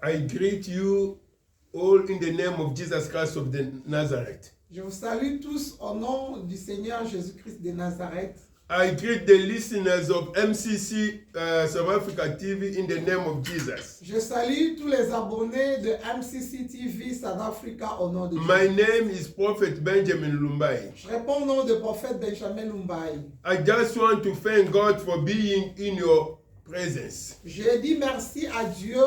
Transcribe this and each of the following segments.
I greet you all in the name of Jesus Christ of the Nazareth. Je vous salue tous au nom du Seigneur Jésus-Christ de Nazareth. I greet the listeners of MCC South Africa TV in the name of Jesus. Je salue tous les abonnés de MCC TV South Africa au nom de My Jésus. name is Prophet Benjamin Lumbai. Je réponds au nom du prophète Benjamin Lumbai. I just want to thank God for being in your presence. Je dis merci à Dieu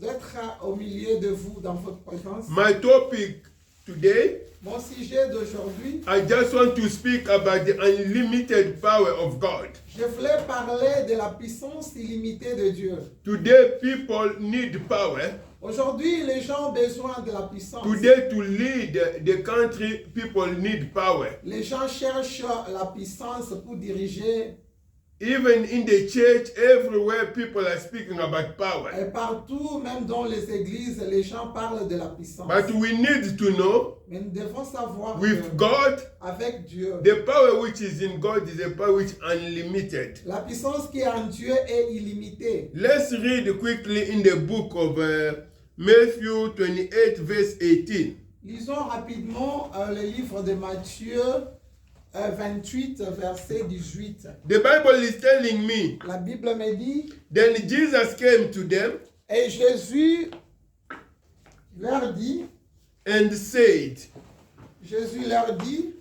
d'être au milieu de vous dans votre présence. My topic today, Mon sujet d'aujourd'hui, I just want to speak about the unlimited power of God. je voulais parler de la puissance illimitée de Dieu. Today, people need power. Aujourd'hui, les gens ont besoin de la puissance. Today, to lead the country, people need power. Les gens cherchent la puissance pour diriger. Even in the church, everywhere, people are speaking about power. Et partout, même dans les églises, les gens parlent de la puissance. But we need to know, Mais nous devons savoir with que God, avec Dieu, the power which is in God is a power which is unlimited. la puissance qui est en Dieu est illimitée. Let's read quickly in the book of Matthew 28, verse 18. Lisons rapidement le livre de Matthieu 28, verset 18. The Bible is telling me, La Bible me dit, then Jesus came to them et Jésus leur dit, and said, Jésus leur dit,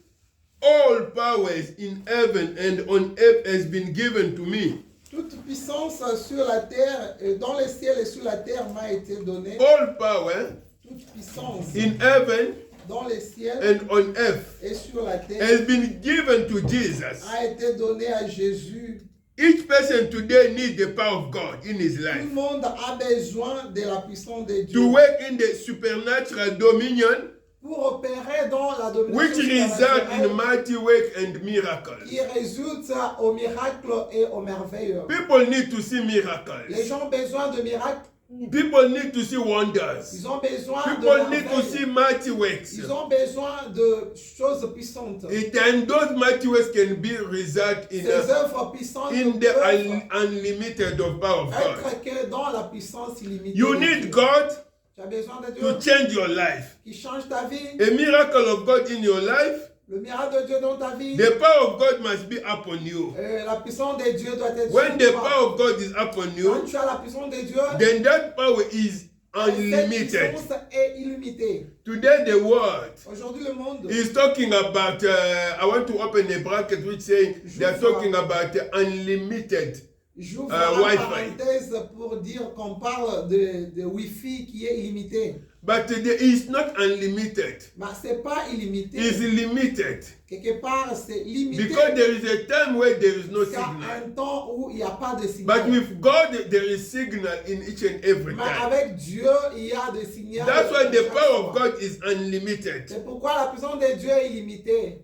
all powers in heaven and on earth has been given to me. toute puissance sur la terre, et dans le ciel et sur la terre m'a été donnée. All power Toute puissance in heaven dans le ciel and on earth et sur la terre has been given to Jesus. a été donnée à Jésus. Each person today needs the power of God in his Tout life. le monde a besoin de la puissance de Dieu To work in the supernatural dominion pour opérer dans la which domination result in surnaturelle mighty work and miracles. qui résulte au miracle et au merveilleux. People need to see Les miracles. gens ont besoin de miracles, People need to see wonders. ils ont besoin de People need to see merveilles, mighty works. ils ont besoin de choses puissantes. And those mighty works can be result in, Ces œuvres puissantes in the peuvent unlimited of power of God. être que dans la puissance illimitée. You de need Dieu. God Tu as besoin de Dieu to change your life. qui change ta vie. A miracle of God in your life, Le miracle de Dieu dans ta vie. the power of God must be upon you. La puissance de Dieu doit être When sur the toi. power of God is upon Quand you, tu as la puissance de Dieu, then that power is cette unlimited. puissance est illimitée. Today the world Aujourd'hui, le monde is talking about, I want to open a bracket which saying they are talking about unlimited. j'ouvre la Wi-Fi. parenthèse pour dire qu'on parle de Wi-Fi qui est illimité. But there is not unlimited. Mais ce n'est pas illimité. It's limited. Quelque part, c'est limité. Because there is a time where there is no Il y a signal. un temps où il n'y a pas de signal. But with God, there is signal in each and every Mais time. avec Dieu, il y a des signaux. That's why the chaque power of fois. God is unlimited. C'est pourquoi la puissance de Dieu est illimitée.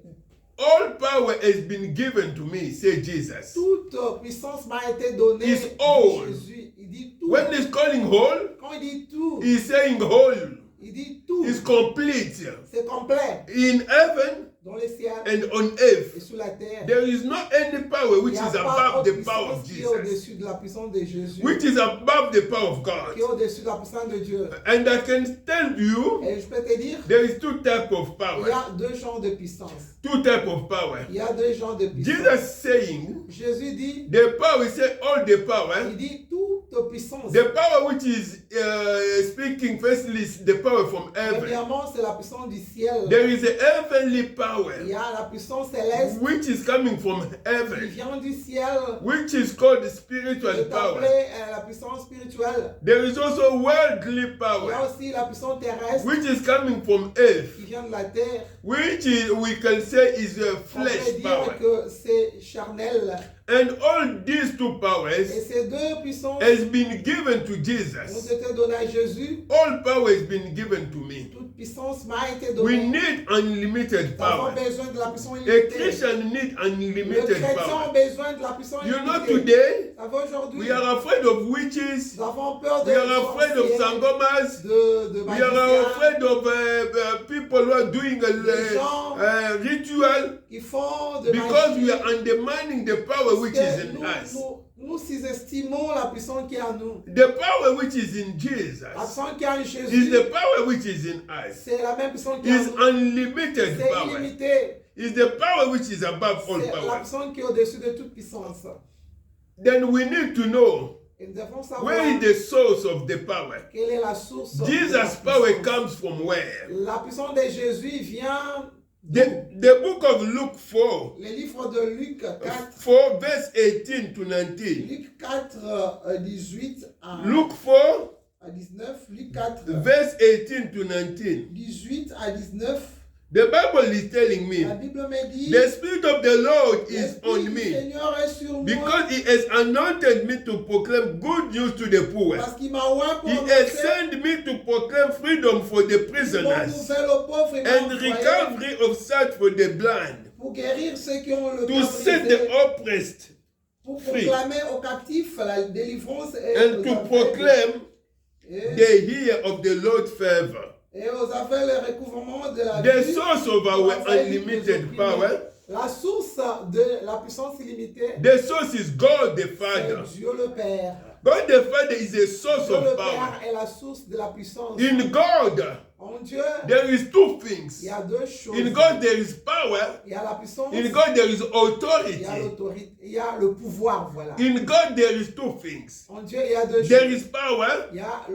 All power has been given to me, said Jesus. Toute puissance m'a été donnée. Is dit all. Jésus, il dit tout. When he's calling whole, Quand il dit tout, he's saying whole. il dit tout. Is complete. C'est complet. In heaven Dans les ciels and on et earth, sur la terre. there is not any power which Il n'y a is pas above autre the power of puissance qui est Jesus, au-dessus de la puissance de Jésus. which is above the power of Qui est God. au-dessus de la puissance de Dieu. And I can tell you, Et je peux te dire, there is two types of il y power. a deux genres de puissance. Two types of power. Il y a deux genres de puissance. Jesus saying, Jésus dit, the power, he said all the power. il dit toute puissance. The power which is speaking firstly is the power from heaven. Premièrement, c'est la puissance du ciel. There is a heavenly power Il y a la puissance céleste which is coming from qui heaven, vient du ciel. which is called the C'est spiritual power. appelé la puissance spirituelle. There is also worldly Il y a power aussi la puissance terrestre which is coming from earth, qui vient de la terre. which is, we can say is a On flesh peut dire power. que c'est charnel. And all these two Et powers ces deux puissances has been given to ont Jesus. été données à Jésus. All power has been given to me. Toute puissance m'a été We donnée. need unlimited Nous avons power. besoin de la puissance A illimitée. Christian need Les unlimited chrétiens ont power. besoin de la puissance You know, illimitée. today Vous savez, aujourd'hui, we are afraid of witches. nous avons peur We are afraid of sorciers, sangomas. de We are magiciens afraid of people who are doing ritual qui font de because we magie. are undermining the power which is Parce que in nous, us. nous Nous sous-estimons la puissance qui est en nous. The power which is in Jesus La puissance qui est en is Jésus, the power which is in us. c'est la même puissance qui est en Is nous. unlimited C'est power. illimité. Is the power which is above all C'est la power. puissance qui est au-dessus de toute puissance. Then we need to know Et nous devons savoir where is the source of the power. quelle est la source de la Jesus' power puissance. comes from where? La puissance de Jésus vient The book of Luke 4, le livre de Luc 4, 4 verse 18 to 19. Luc 4, 18 à, Luke 4, à 19, Luc 4, verse 18 to 19. 18 à 19, The Bible is telling la me, Bible me dit, the Spirit of the Lord is l'Esprit on du me, Seigneur est sur moi, because He has anointed me to proclaim good news to the poor. parce qu'il m'a oint pour He has annoncer sent me to proclaim freedom for the bonne prisoners nouvelle aux pauvres et and malfroyés, recovery of sight for the blind, pour guérir ceux qui ont le to cœur set brisé, the oppressed, pour free, proclamer aux captifs la délivrance et and aux to aveugles, proclaim et, the year of the Lord's favor. et aux aveugles le recouvrement de la The vie, source of aux our aveugles les unlimited opprimés. power, La source de la puissance illimitée, the source is God the c'est Father. Dieu le Père. God the Father is a source Dieu le of power. Père est la source de la puissance. In God, En Dieu, there is two il things. y a deux choses. In God, there is power. Il y a la puissance, In God, there is il y a authority. l'autorité, il y a le pouvoir, voilà. In God, there is two things. En Dieu, il y a deux There choses. is power. Il y a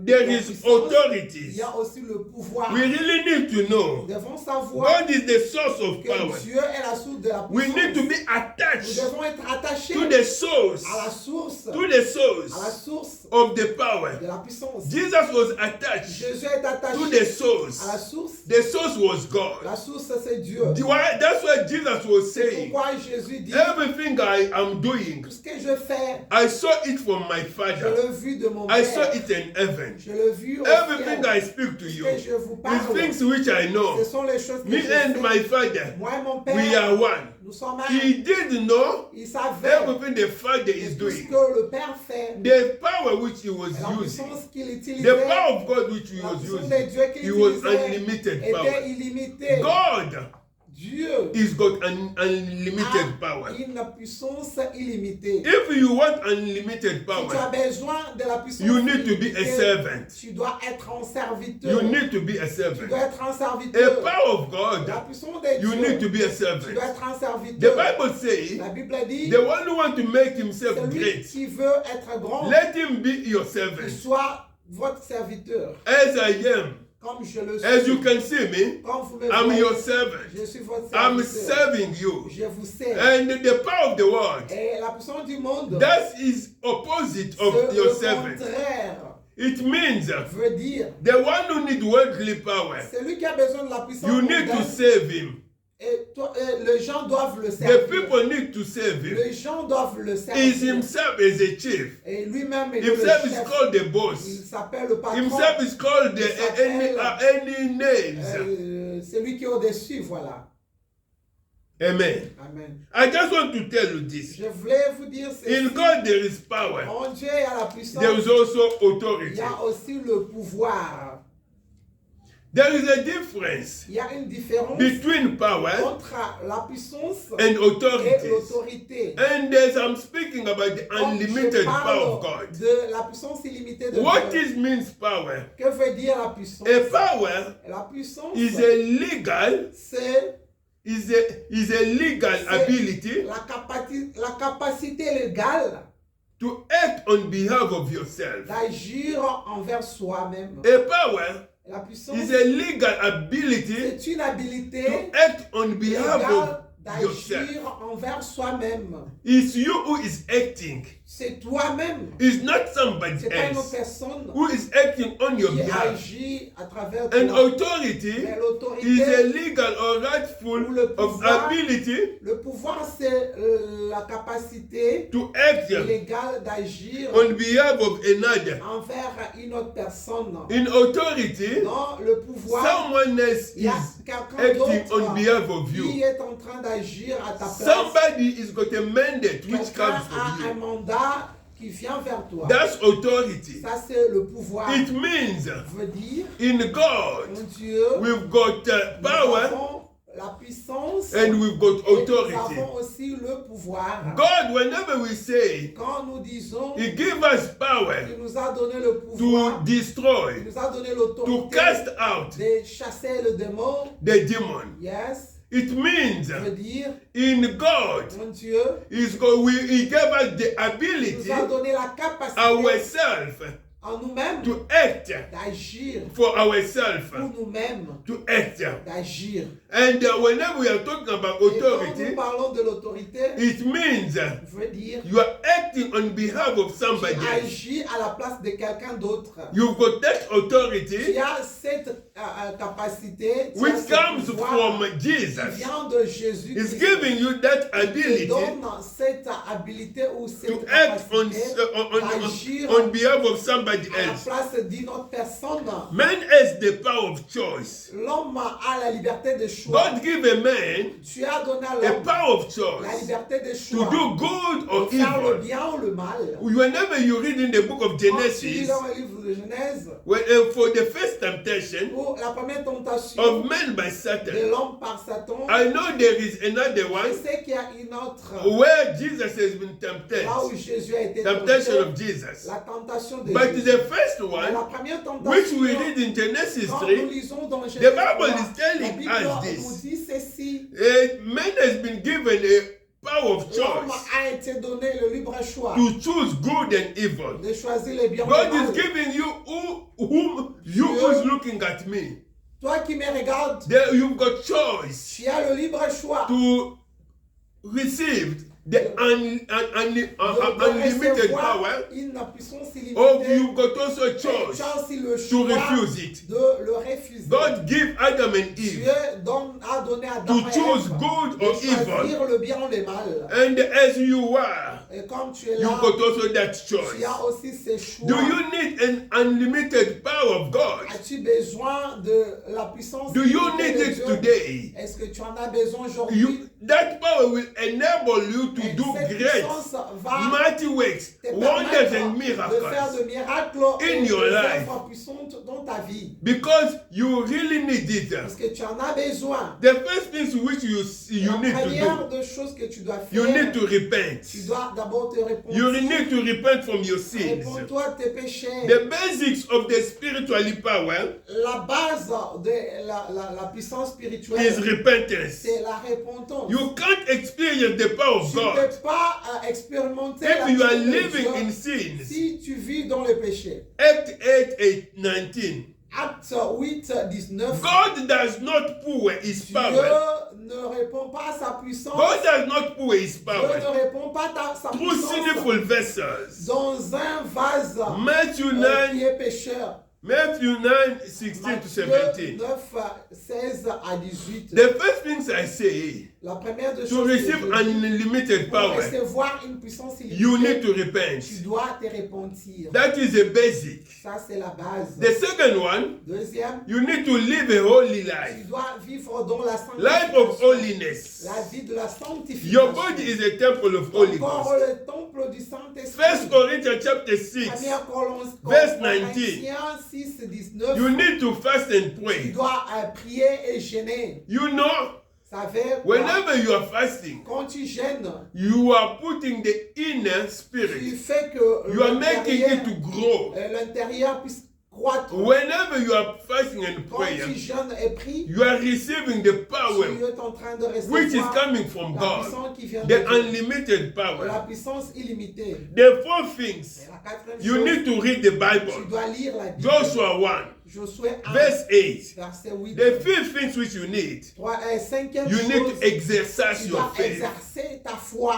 There la is puissance, authorities. il y a aussi le pouvoir. We really need to Nous know devons savoir God is the source of que power. Dieu est la source de la We puissance. need to be Nous attached devons être attachés to the source, à la source, to the à la source source of the power. de la puissance. Jesus was attached Jésus est to attaché the source. à la source. The source was God. La source, c'est Dieu. That's what Jesus was C'est saying. pourquoi Jésus dit, Everything I am doing, tout ce que je fais, I saw it from my je Father. l'ai vu de mon I saw Père. it in heaven. Je l'ai vu au Everything ciel. I speak to Ce you que je vous is parle, things which I know. ce sont les choses que Me je and fais. my Father, Moi et mon Père, we are one. nous sommes He un. did know Il savait everything the Father que is tout ce doing. que le Père fait, The power which he was la using, puissance qu'il the utilisait, power of God which he la was puissance de using, Dieu qu'il he was utilisait unlimited était power. illimitée. God Dieu is got an unlimited a power. une puissance illimitée. If you want unlimited Si tu as power, besoin de la puissance you need to be a illimitée, servant. tu dois être un serviteur. You need to be a Tu servant. dois être un A serviteur. power of La God, puissance de you need to Dieu, be a tu servant. dois être un The serviteur. Bible says, La Bible dit, the one who wants to make himself celui great, qui veut être grand, let him be your qu'il servant. soit votre serviteur. As I am, Comme je le suis. as you can see me, Comme vous me I'm voyez, your servant. je suis votre I'm serviteur. serving you. Je vous sers. And the power of the world, Et la puissance du monde, that is opposite of c'est your le servant. contraire. It means Veut dire, the one who needs worldly power, celui qui a besoin de la puissance you need to mondaine, save him. et les gens doivent le The servir. people need to save him. Les gens doivent le Is servir. himself as a chief. Et lui-même est le Himself is chef. called the Il boss. s'appelle le patron. Himself is called any names. Celui qui est au-dessus, voilà. Amen. Amen. I just want to tell you this. Je voulais vous dire ceci. In God there is power. En Dieu, il y a la puissance. There is also Il authority. y a aussi le pouvoir. There is a difference Il y a une différence between power entre la puissance and et authority. l'autorité. And as I'm speaking about the Quand je unlimited parle power of God, de la puissance illimitée de what Dieu, is means power? que veut dire la puissance? A power La puissance, is a legal c'est is a legal C'est- ability la capacité légale to act on behalf of yourself. d'agir envers soi-même. A power La puissance, is a legal ability c'est une to habilité act on behalf légale of yourself. d'agir envers soi-même. It's you who is acting. C'est toi-même. It's not somebody C'est pas une autre else personne who is acting on your qui behalf. agit à travers And toi. authority Mais is a l'autorité, legal or Ou rightful le of pouvoir. ability le pouvoir, c'est la capacité to act légale d'agir on behalf of another. envers une autre personne. In authority, Dans le pouvoir, someone else il y a is quelqu'un acting on d'autre behalf of qui you. est en train d'agir à ta place. Somebody is got a mandate which Quelqu'un comes a from un you. mandat qui vient vers toi. That's authority. Ça, c'est le pouvoir. It means Veut dire, in God mon Dieu, we've got nous power avons la puissance and we've got et nous authority. avons aussi le pouvoir. God, whenever we say, Quand nous disons He gives us power qu'il nous a donné le to pouvoir, il destroy, nous a donné to l'autorité cast out de chasser le démon, the demon. yes, It means ça veut dire, in God, mon Dieu, He gave us the il ability nous a donné la capacité ourselves en nous-mêmes to act d'agir for ourselves, pour nous-mêmes, to act. d'agir. And whenever we are talking about Et quand nous authority, parlons de l'autorité, it means veut dire you are acting on behalf of tu somebody else. agis à la place de quelqu'un d'autre. You've got that Tu authority as cette capacité, tu as which ce comes pouvoir from qui Jesus. vient de Jésus. He's giving you that Il te ability donne cette habilité ou cette to act capacité d'agir on behalf of somebody à la else. place d'une autre personne. Man has the power of choice. L'homme a la liberté de choix. God give a man Tu as donné à a l'homme power of la choice liberté de to choix. do good or De faire le evil. bien ou le mal. Whenever you read in the book of Quand tu lis Genesis, dans le livre de Genèse, for the first temptation pour la première tentation of man by de Satan, l'homme par Satan, I know there is another je one sais qu'il y a une autre, where Jesus has been tempted. là où Jésus a été Temptation tenté, of Jesus. la tentation de But Jésus. the first Mais one, la première tentation, which we read in Genesis quand 3, nous lisons dans Genèse the Bible 3, is telling la Bible us nous this. dit ceci. Man has been given a power of L'homme choice a été donné le libre choix to choose good and evil. de choisir le bien ou God le is mal. giving you who's looking at me. Toi qui me regardes, There you've got choice tu as le libre choix to receive the de unlimited recevoir power, une puissance or illimitée. you've got also Et choice tu as aussi le to choix refuse it. de le refuser. God give Adam and Dieu Eve a donné à to Adam et choose Ève good de or evil, choisir le bien ou le mal. and as you are, Et comme tu es you've là, got also that tu choice. as aussi ces choix. Do you need an unlimited power of God? As-tu besoin de la puissance Do you illimitée need de it Dieu? today? Est-ce que tu en as besoin aujourd'hui? That power will enable you to Et do cette great, puissance va mighty works, te wonders permettre and de faire miracles. de miracles in et your des life. œuvres puissantes dans ta vie. Because you really need it. Parce que tu en as besoin. The first things which you La need to première do, des choses que tu dois faire, you need to repent. tu dois d'abord te répondre. You need to repent from your sins. Réponds-toi de tes péchés. The basics of the spiritual power La base de la puissance is spirituelle, repentance. c'est la repentance. You can't experience the power of Tu ne God peux pas expérimenter la if you are puissance de living Dieu in sins. si tu vis dans le péché. Act 8:19. Acte 8, 19. God does not pour his Dieu power. ne répond pas à sa puissance. God does not pour his Dieu power ne répond pas à sa through puissance sinful vessels. dans un vase Matthew qui 9, est pécheur. Matthew 9, 16 to Matthieu 17. 9, 16 à 18. The first things I say, La première des to choses que receive je dis, unlimited pour power, recevoir une puissance you need illimitée, to repent. tu dois te repentir. That is a basic. Ça, c'est la base. The second one, Deuxième, you need to live a holy tu life. dois vivre dans la Life of sanctification. holiness. La vie de la Your sanctification. body is a temple of Holy Encore Ghost. le temple du Saint-Esprit. 1 Corinthians chapter 6. 1 verse Corinthiens 6, 19. You need to fast and Tu pray. dois prier et jeûner. You know, Ça fait quoi? whenever you are fasting, Quand tu gênes, you are putting the inner tu spirit. fais que You are making it to grow. l'intérieur puisse croître. Whenever you are fasting and Quand praying, tu jeûnes et pries, you are receiving the power tu es en train de which is recevoir coming from la God, puissance qui vient de the Dieu. unlimited La power. puissance illimitée. The four things Et la quatrième you chose, need to read the tu Bible. dois lire la Bible. Joshua 1, Josué 1, verse 8. verset 8. The fifth things which you need, Cinquième you need chose, to exercise tu your dois faith. exercer ta foi.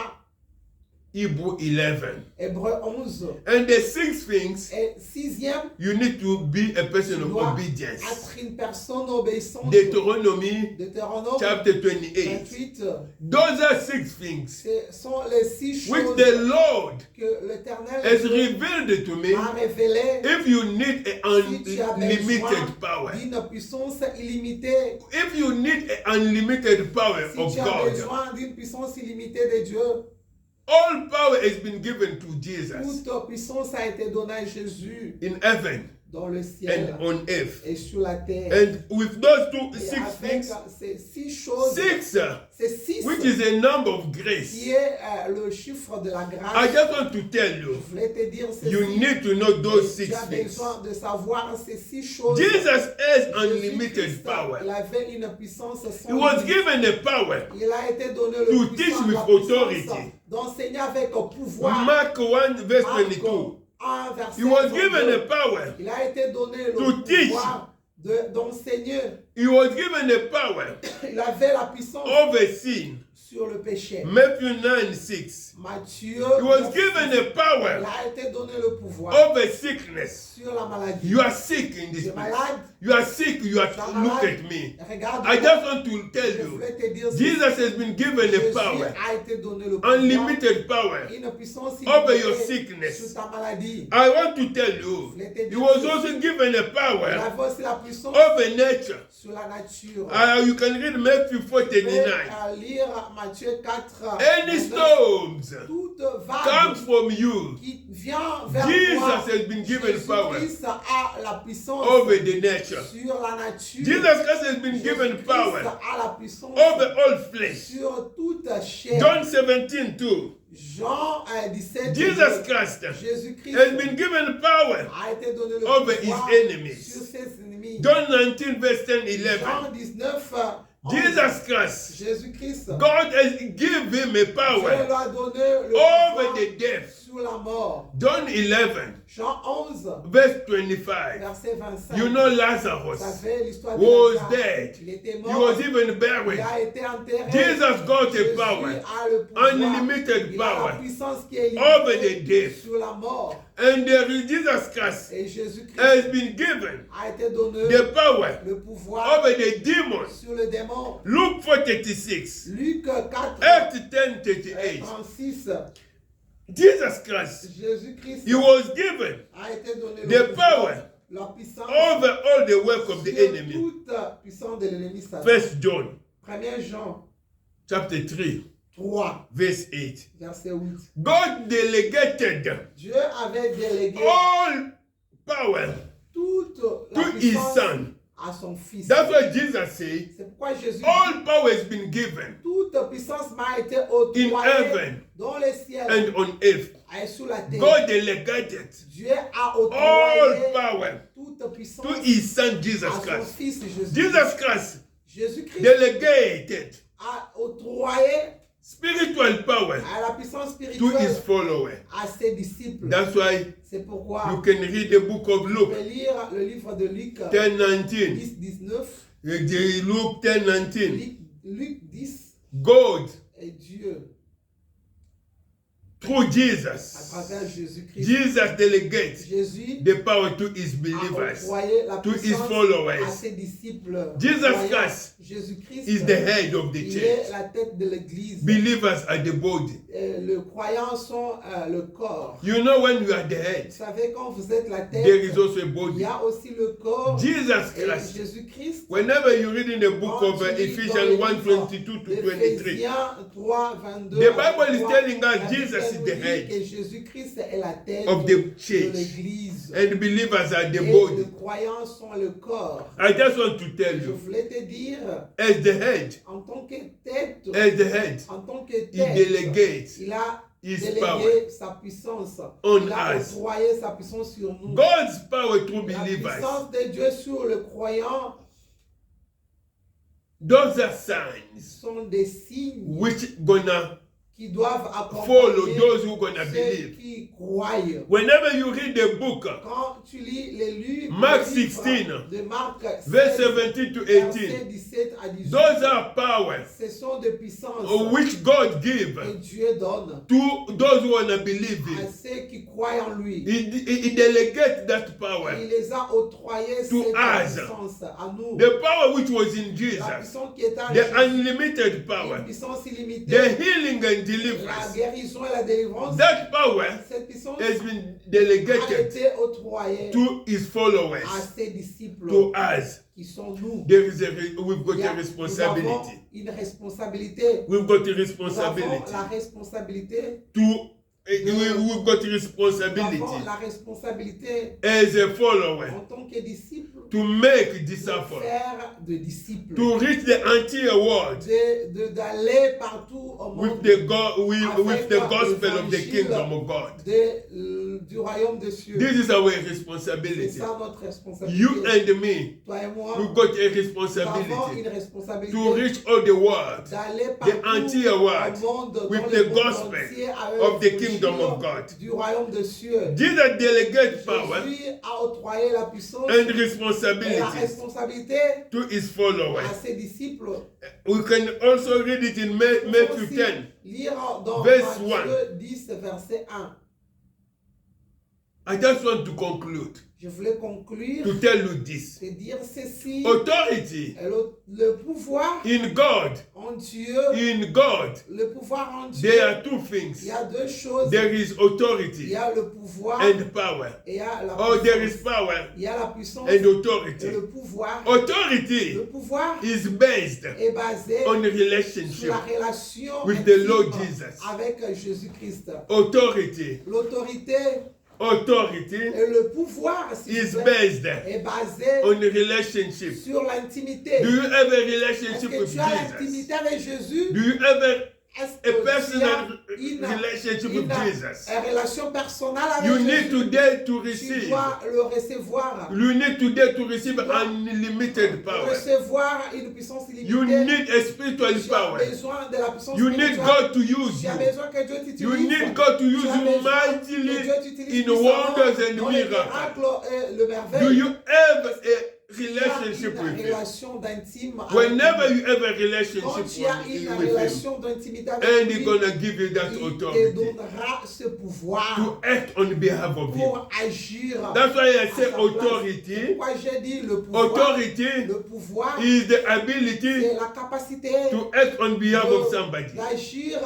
Hebrew 11. Hébreu 11. And the sixth things, Et sixième, you need to be a tu person of dois obedience. être une personne obéissante. Deuteronomy Deutéronome chapter 28. 28. Those are six things Ce sont les 6 which choses the Lord que l'Éternel has revealed to me. a révélées. If you need Si tu as an besoin unlimited power, d'une puissance illimitée, if you need an unlimited power si of tu as God, besoin d'une puissance illimitée de Dieu, all power has been given to Jesus toute puissance a été donnée à Jésus in heaven dans le ciel and on earth. et sur la terre. And with those Et six avec things, ces 6 choses, six, ces 6 which is a number of grace. qui est le chiffre de la I grâce, just want to tell you, je voulais te dire ceci. you need to know those Tu 6 as things. besoin de savoir ces 6 choses. Jesus has Jésus-Christ, unlimited power. il avait une puissance sans He was limite. given the power Il a été donné to le teach puissance, with la puissance authority. d'enseigner avec pouvoir. Mark 1 verse Marc 22. 1, verset He was 22. given the power. Il a été donné le to teach. pouvoir d'enseigner. He was given the power Il avait la puissance over sin. sur le péché. Matthew 9 6. Matthieu, He was given the il power a été donné le pouvoir over sickness. sur la maladie. You are sick in Tu this es place. malade. You are sick. You are Tu es look malade. at me. Regarde. I just want to tell Je you, voulais te dire Jesus has been given the Jésus power, a été donné le pouvoir. unlimited power. Une puissance over illimitée your sickness. sur ta maladie. I want to tell you, he was also given the Il power avait aussi la puissance over nature. sur la nature. You can read Matthew 4 Tu peux 39. lire Matthieu 4. Any storms Toute comes vague from you. qui vient vers Jesus toi. has been given power Jésus-Christ a la puissance over the nature. sur la nature. Jesus Christ has been given Jésus-Christ power a la puissance over all flesh. sur toute chair. John 17 2. Jean 17. Jesus Christ Jésus-Christ has been given power a été donné le over pouvoir his enemies. sur ses ennemis. John 19 verse 10 11. Jean 19. Jesus Christ, Jésus-Christ. God has given him a Dieu power lui a donné le over pouvoir the death. sur la mort. John 11 Jean 11, verse 25. verset 25. You know Vous Lazarus savez l'histoire de was Lazare. dead. Il était He mort. was even Il buried. a été enterré. Jesus got a Jésus power, a le pouvoir. unlimited Il a la power puissance qui est over limitée the death. sur la mort. And there is Jesus Christ Et Jésus-Christ has been given a été donné the power le pouvoir over the demons. sur le démon. Luke 4:36, Luc 4, Acts 10:38. 36. Jesus Christ, Jésus-Christ he was given a été donné the le pouvoir, power la puissance over all the work of the sur enemy. toute puissance de l'ennemi Satan. First John 1 Jean chapter 3 3, verse 8. verset 8. God delegated Dieu avait délégué all power toute la to his puissance son. à son fils. That's what Jesus said. C'est pourquoi Jésus dit, All power has been given toute puissance m'a été in octroyée heaven dans les ciels and on earth. et sur la terre. God delegated Dieu a all octroyé power toute puissance to his son Jesus à son Christ. fils Jésus. Jesus Christ Jésus-Christ delegated a octroyé spiritual power à la puissance to his spirituelle followers. à ses disciples. That's why C'est pourquoi you can read the book of vous Luke pouvez lire le livre de Luc 10:19. 10, 19. Luke 10:19. Luc 10 God, et Dieu through à Jesus, travers Jésus-Christ. Jesus delegates Jésus the power to his a believers, octroyé la to his puissance à followers. ses disciples. Jesus Croyants. Christ Jésus-Christ is the head of the il church. est la tête de l'église. Believers are the body. Le croyant sont le corps. You know, when you are the Vous head, savez, quand vous êtes la tête, there is also a il body. y a aussi le corps. Jesus Et Christ. Jésus-Christ. Whenever you read in the book Quand of tu lis dans Ephesians le 1:22 to livre 23, d'Éphésiens 3, 22, the Bible is 23, telling us la Bible Jesus is nous the dit head que Jésus-Christ est la tête of the de church, l'église. and believers are the Et les body. croyants sont le corps. I just want to tell Je you, voulais te dire, as the head, en tant que tête, as the head, en tant que he tête, delegates il a his délégué power sa puissance. on Il a us. octroyé sa puissance sur nous. God's power through La believers. puissance de Dieu sur le croyant Those are signs sont des signes which gonna qui doivent follow accompagner those who gonna ceux believe. qui croient. Whenever you read the book, Quand tu lis les livres Mark le livre 16, de Marc verse 16, 17 to versets 18, 17 à 18, those are powers ce sont des puissances which God give que Dieu donne to those who wanna believe à in. ceux qui croient en lui. He delegates that power. Il les a octroyés To cette us. puissance à nous. The power which was in La Jesus, puissance qui est en the Jésus, unlimited une power, puissance illimitée, the healing and la deliverance, guérison et la délivrance. that power Cette puissance has been a delegated été octroyée to his à followers, ses disciples to us. qui sont nous. There is we've got Il y a a- Nous avons responsibility. une responsabilité. We've got a Nous avons responsibility la responsabilité to we got nous responsibility avons la responsabilité as a follower en tant que disciples to make de disciples, faire de disciples, to reach the entire world d'aller partout au with monde with the gospel of the kingdom of God. du royaume de cieux. This is our C'est responsibility. ça notre responsabilité. You and me, Toi et moi, we got a nous avons responsibility une responsabilité to reach all the world, d'aller the partout entire world, au monde, with dans the le monde gospel entier avec of the l'évangile kingdom of God. du royaume de cieux. Jesus delegates power Jésus a octroyé la puissance and et la responsibility responsabilité to his followers. à ses disciples. We can also read it in On peut Matthew aussi 10. lire dans verse Matthieu 10, verset 1. I just want to conclude Je voulais conclure to tell you this. et dire ceci. Authority Le pouvoir in God, en Dieu, le pouvoir en Dieu, there are two il things. y a deux choses. There is Il authority y a le pouvoir and power. et il y a la Or there is puissance. power Il y a la puissance and et authority. le pouvoir. Authority Le pouvoir is based est basé on sur relationship la relation with the intime Lord Jesus. avec Jésus-Christ. Authority L'autorité et le pouvoir is est based basé on relationship. sur l'intimité. Do you have a Est-ce relationship que with tu as Jesus? l'intimité avec Jésus? Do you have Est-ce a que tu as personal relationship with Jesus? une relation personnelle avec You Jésus? need today to Tu receive. dois le recevoir. You need today to receive unlimited power. Recevoir une puissance illimitée. You need a spiritual Tu as power. besoin de la puissance You need spirituelle. God to use Tu as you. besoin que Dieu t'utilise. You need God to use Tu as you besoin que mightily Dieu t'utilise in puissamment wonders and dans les miracles. miracles et le merveille. Do you have a Tu as relationship une with Him? relation d'intime avec Whenever lui. you have a Quand relationship tu as une with Him, relation d'intimité avec and lui, He's gonna give you that il te authority donnera ce pouvoir to act on behalf of Him. pour agir. That's why I à say sa place. authority. Pourquoi j'ai dit le pouvoir? Authority Le pouvoir, is the c'est ability la capacité to act on behalf of somebody. d'agir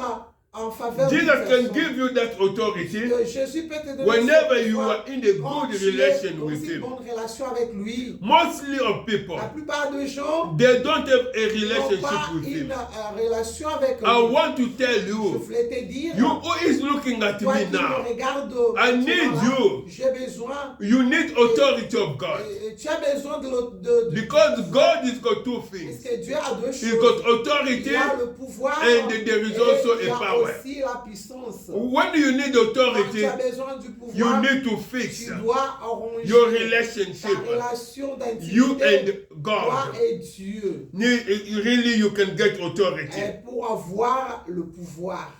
en faveur d'une Jesus can personne. give you that authority Que Jésus peut te donner whenever ce you pouvoir are in a quand good tu es relation dans with une Him. bonne relation avec lui. Mostly of people, La plupart des gens they don't have a n'ont relationship pas with une Him. relation avec lui. I want to tell Je you, voulais te dire, you who is looking at toi me qui me now, regardes, I need you. j'ai besoin, You need authority of God. tu as besoin de Because God has got two parce things. que Dieu a deux He's choses. got authority. Il a le pouvoir and there is et also il y a a power. aussi la puissance. When you need Quand authority, tu as besoin du you pouvoir, need to fix tu dois arranger your ta relationship. relation You d'intimité, and toi God. et Dieu, Really, you can get authority. et pour avoir le pouvoir.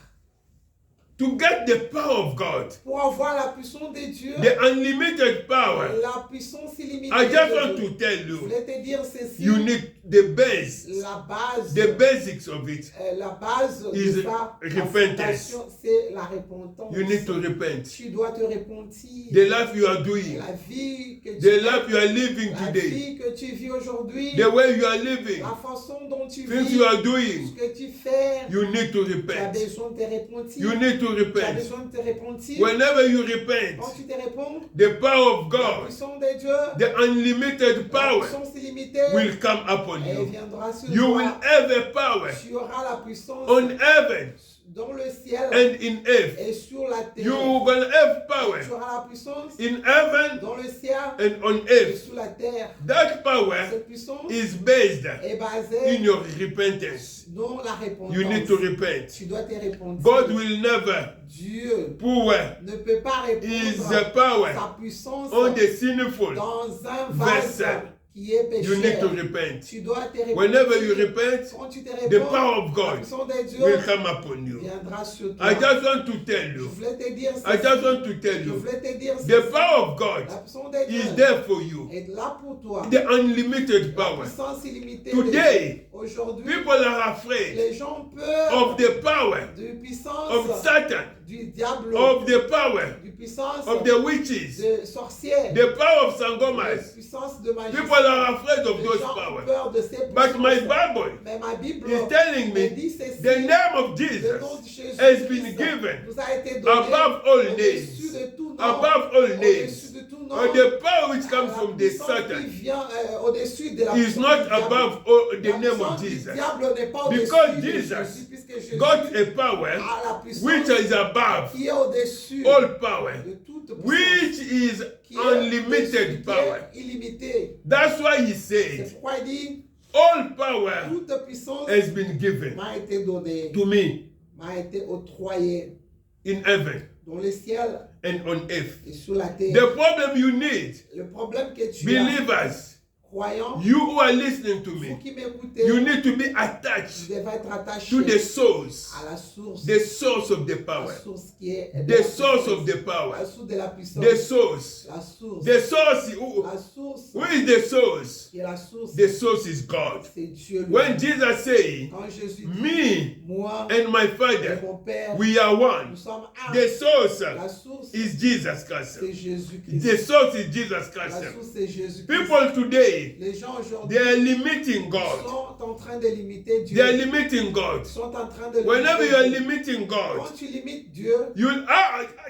To get the power of God, Pour avoir la puissance de Dieu, the unlimited power, la puissance illimitée I just de want Dieu. to tell Je you, voulais te dire ceci, you need the base, la base, the basics of it. la base is de ça, la repentance. fondation, c'est la repentance. You need to repent. Tu dois te repentir. The life you are doing, La vie que tu the life you are living la today, vie que tu vis aujourd'hui, the way you are living, la façon dont tu things vis, you are ce doing, que tu fais, you need to tu as repent. besoin de te repentir. You need to Tu as repent. besoin de te repentir. Whenever you repent, Quand tu te repens, the power of la God, puissance de Dieu, the unlimited la power puissance illimitée, will come upon elle you. viendra sur You will toi. have a power Tu auras la puissance on heaven dans le ciel and in earth. et sur la terre. You're going to have power Tu auras la puissance in heaven dans le ciel and on et earth. sur la terre. That power Cette puissance is based est in basée your repentance. dans la repentance. You need to repent. Tu dois te repentir. God will never Dieu pour ne peut pas His répandre power sa puissance on the sinful. dans un vase vessel. qui est You need to péché. repent. Tu dois te repentir. Whenever you repent, Quand tu te the repens, power of la God puissance de Dieu will come upon you. viendra sur toi. I just want to tell Je you. voulais te dire I ceci. just want to tell Je you. voulais te dire The ceci. power of God La puissance de Dieu is there for you. est là pour toi. The unlimited La power. puissance illimitée de Today, Dieu. Aujourd'hui, people are afraid les gens ont peur of the power de puissance of Satan, du diable, of the power du puissance of the witches, de sorcières, the power of de Sangomas. puissance de magie. People are afraid of Les those gens ont powers. peur de ces But my puissances. Bible Mais ma Bible is telling me me dit ceci. the name of Le Jesus nom de Jésus has been Christ given nous a été donné above all au-dessus names. de tout nom, Above all au-dessus names. de tout nom, or the power which comes la from the puissance qui Satan vient au-dessus de la is puissance not du diable. above the La name of puissance du Jesus. diable n'est pas au-dessus Because de Jesus Jésus, puisque Jésus got a power a la puissance which is above qui est au-dessus all power, de toute puissance, which is qui est au-dessus, unlimited qui power. est illimité. That's why he C'est said, pourquoi il dit, all power toute puissance has been given m'a été donnée, to me m'a été octroyée in heaven dans le ciel and on earth. et sur la terre. The problem you need, Le problème que tu as, believers, croyant, you who are listening to vous me, qui m'écoutez, you need to be vous attached devez être attachés to the source, à la source, the source of the la power, source qui est the source of the power, la source de la puissance, the source, la source, the source. Who la source is the source? qui est la source, The source is God. c'est Dieu lui. When Jesus said, Quand Jésus dit, me moi and my et Father, mon Père, we are nous one. sommes un. The source La source, is Jesus Christ. c'est Jésus-Christ. The source is Jesus La Christ. source, c'est Jésus-Christ. People today, Les gens aujourd'hui they are limiting God. sont en train de limiter Dieu. They are limiting God. Ils sont en train de Whenever limiter you are Dieu. limiting God, Quand tu limites Dieu,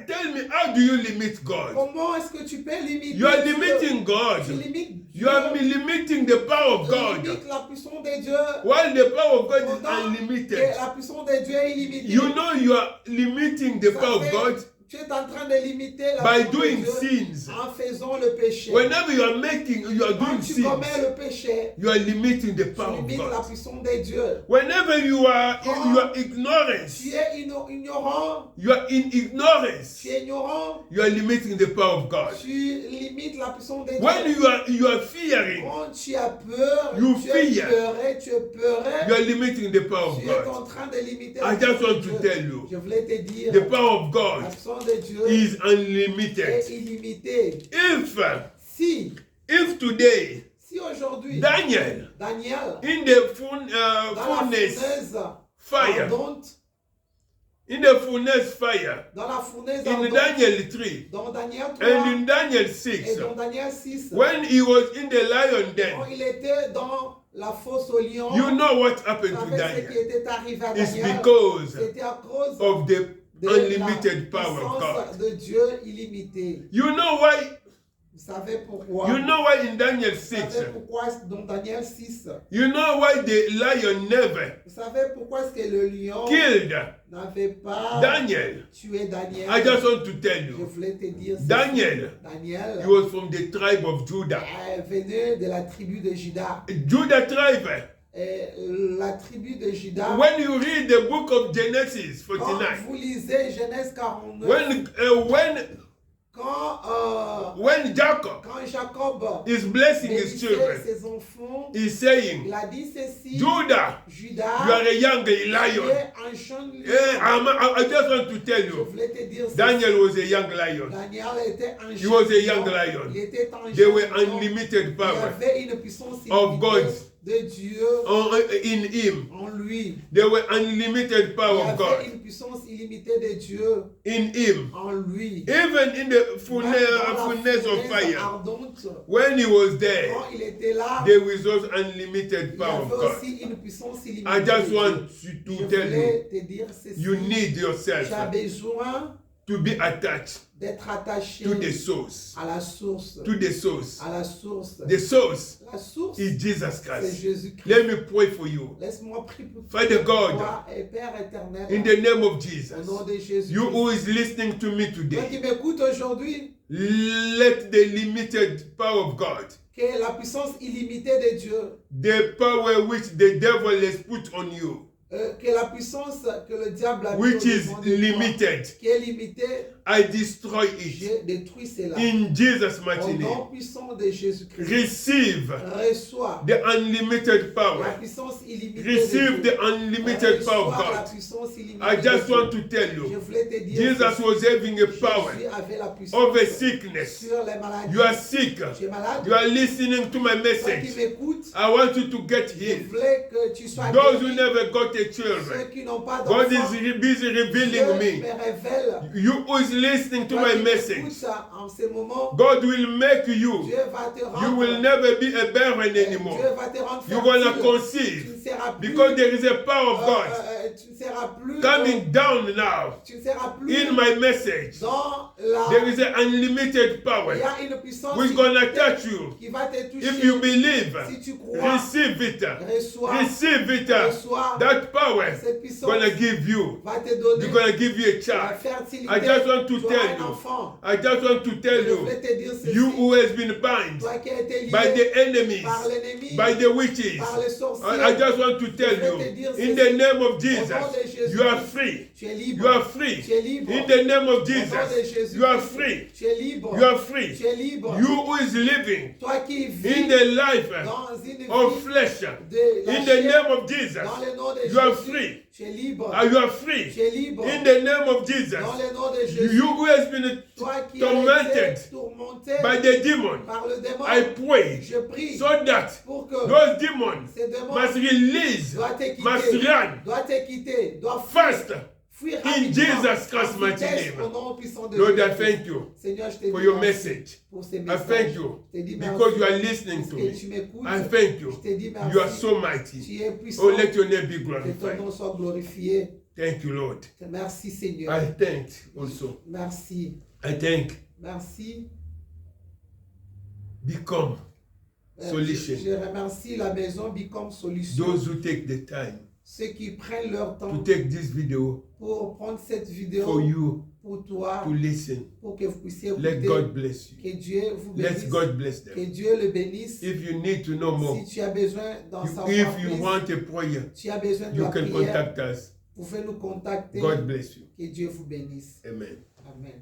tell me, how do you limit God? comment est-ce que tu peux limiter You are Dieu? limiting Tu God. limites You are limiting the power of Tu God. limites la puissance de Dieu. While the power of God is Pendant unlimited. que la puissance de Dieu est illimitée. You know you are limiting the Ça power of fait- God Tu es en train de limiter la by puissance de doing Dieu sins. en faisant le péché. Whenever you are Quand doing tu sins, commets le péché, you are limiting the tu power of limites la God. puissance de Dieu. Whenever you are in Quand your ignorance, Tu es ignorant, you are in ignorance, tu es ignorant, you are limiting the power of God. tu limites la puissance de Dieu. When you are fearing, Quand tu as peur, You tu es fear. peuré, tu es peuré, you are limiting the power of tu es en God. train de limiter I la just puissance de want to Dieu. tell you, Je voulais te dire, the power of la God puissance de Dieu is est unlimited. illimitée. If today Si aujourd'hui, Daniel Daniel, in the dans la furnace fournaise fire, ardente, in the furnace fire, dans la fournaise in ardente, Daniel 3 dans Daniel 3 and in Daniel et 6, dans Daniel 6, when he was in the lion quand den, il était dans la fosse au lion, you know what vous happened to savez ce qui Daniel? était arrivé à It's Daniel, because c'était à cause of the de unlimited la power of puissance God. de Dieu illimitée. You know why? Vous savez pourquoi? You know why in Daniel Vous 6? savez pourquoi dans Daniel 6? You know why the lion never Vous savez pourquoi est-ce que le lion killed n'avait pas Daniel? tué Daniel? I just want to tell Je you, voulais te dire ceci. Daniel, Daniel he was from the tribe of Judah. venait de la tribu de Juda. Judah tribe. Et la tribu de Juda, When you read the book of Genesis quand 49, vous lisez Genèse 49, when Jacob quand Jacob is blessing his bénissait children, ses enfants, he's saying, il a dit ceci, Judah, Juda, you are a young tu lion. es un jeune lion. I just want to tell Je you, voulais te dire ceci. Daniel was a young lion. Daniel était un He jeune was a young lion. lion. Il était un There jeune were lion. unlimited Il y power avait une puissance of God illimitée de Dieu in him. en lui. There were unlimited Il power y of God avait une puissance illimitée de Dieu in him. en lui. Even in the Même furnace dans of la fournaise fire, ardente, when he was there, quand il était là, there was also unlimited il y power of avait God. aussi une puissance illimitée. I just de Dieu. want Je to tell you, voulais te dire ceci. you need yourself Tu as besoin to be attached d'être attaché to the source. à la source. To the source. À la source. The source La source, is Jesus c'est Christ. Jésus-Christ. Let me pray for you. Laisse-moi prier pour Father God, toi et Père éternel. in the name of Au Jesus, nom de Jésus. you who is listening to me Toi today, qui m'écoutes aujourd'hui, let the limited power of God, que la puissance illimitée de Dieu, the power which the devil has put on you, que la puissance que le diable a mis which is au-devant de toi, limited, qui est limitée, I destroy it. j'ai détruit cela. In Jesus' Au mighty nom name, puissant de Jésus-Christ, receive reçois the unlimited la power. puissance illimitée Receive de the Dieu. unlimited power of Reçois la God. puissance illimitée I just de Dieu. want to tell Je you, voulais te dire Jesus was having a power Jésus avait la puissance over sickness. sur les maladies. You are sick. Tu es malade. You are listening to my Toi qui message. m'écoutes, I want you to get je healed. voulais que tu sois Those who guéri. never got a Ceux children, qui n'ont pas God d'enfants, is busy Dieu revealing me. me révèle. You who is listening to Toi my qui message, m'écoutes en ce moment, God will make you. Dieu va te You rendre. will never be a barren Dieu anymore. va te rendre You're going to fertile. Tu conceive ne seras plus because there is a power of God tu ne seras plus coming down now. tu ne seras plus In my message, dans la... there is an unlimited Il power y a une puissance which gonna touch you. qui va te toucher. If you believe, Si tu crois, receive it. reçois, Receive it. reçois That power cette puissance gonna give you. va te donner They're gonna give you a la child. fertilité. I just want to Tu auras tell un you. enfant. I just want to tell Je you. voulais te dire ceci. You who has been bound Toi qui as été lié by the enemies, par l'ennemi, by the witches. par les sorciers. I just want to tell Je voulais te dire you, in ceci. the name of Au Jesus, nom de Jésus, you are free. tu es libre. You are free. Tu es libre. In the name of Au nom de Jesus, Jésus, you are free. tu es libre. You are free. Tu es libre. You who is living Toi qui vis in the life dans une of vie flesh, de la in the chair, name of Jesus, dans le nom de you are Jésus, free. tu es libre. You are free. Tu es libre. In the name of Jesus, Dans le nom de Jésus, you who has been toi qui as tormented été tourmenté by the demon, par le démon, I pray je prie so that pour que those demons ces démons must release, doivent te must quitter, run doivent te quitter, doivent fast. fuir In rapidement, Jesus Christ's en mighty vitesse, name. au nom puissant de Lord, I Jésus. thank you Seigneur, je te for dis your merci message. pour ces I messages. thank you Je te dis because merci you are listening parce to que me. tu m'écoutes. I thank you. Je te dis merci. You are so mighty. Tu es puissant. Oh, let your name be Que ton glorified. nom soit glorifié. Thank you, Lord. Merci Seigneur. I thank also. Merci. I thank Merci. Become Solution. Je remercie la maison Become Solution. Those who take the time Ceux qui prennent leur temps to take this video pour prendre cette vidéo for you pour toi, to listen. pour que vous puissiez Let écouter. God bless you. Que Dieu vous Let bénisse. God bless Que them. Dieu le bénisse. If you need to know more, Si tu as besoin d'en savoir if you plus, want a prayer, tu as besoin de you la can prière, contact us. vous pouvez nous contacter. God bless you. Que Dieu vous bénisse. Amen. Amen.